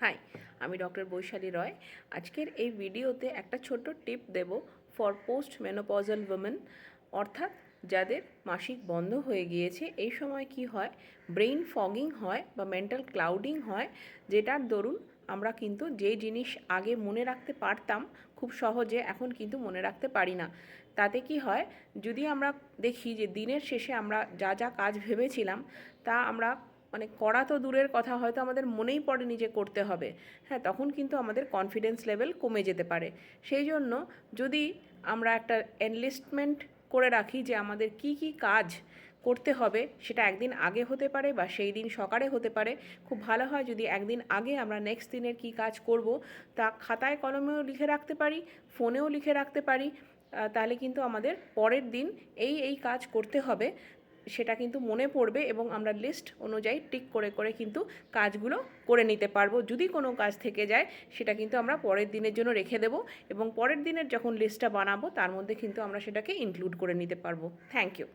High, আমি doctor Vaishali রয়। আজকের এই ভিডিওতে একটা ছোট্ট টিপ দেব ফর পোস্ট মেনোপজাল উইমেন, অর্থাৎ যাদের মাসিক বন্ধ হয়ে গিয়েছে। এই সময় কি হয়, ব্রেইন ফগিং হয় বা মেন্টাল ক্লাউডিং হয়, যেটার দরুন আমরা কিন্তু যে জিনিস আগে মনে রাখতে পারতাম খুব সহজে, এখন কিন্তু মনে রাখতে পারি না। তাতে কি হয়, যদি আমরা দেখি যে দিনের শেষে আমরা যা যা কাজ ভেবেছিলাম তা আমরা করা তো দূরের কথা, হয়তো আমাদের মনেই পড়েনি যে করতে হবে, হ্যাঁ, তখন কিন্তু আমাদের কনফিডেন্স লেভেল কমে যেতে পারে। সেই জন্য যদি আমরা একটা এনলিস্টমেন্ট করে রাখি যে আমাদের কি কি কাজ করতে হবে, সেটা একদিন আগে হতে পারে বা সেই দিন সকালে হতে পারে। খুব ভালো হয় যদি একদিন আগে আমরা নেক্সট দিনের কি কাজ করব তা খাতায় কলমেও লিখে রাখতে পারি, ফোনেও লিখে রাখতে পারি। তাহলে কিন্তু আমাদের পরের দিন এই কাজ করতে হবে সেটা কিন্তু মনে পড়বে এবং আমরা লিস্ট অনুযায়ী টিক করে করে কিন্তু কাজগুলো করে নিতে পারবো। যদি কোনো কাজ থেকে যায় সেটা কিন্তু আমরা পরের দিনের জন্য রেখে দেবো এবং পরের দিনের যখন লিস্টটা বানাবো তার মধ্যে কিন্তু আমরা সেটাকে ইনক্লুড করে নিতে পারবো। Thank you.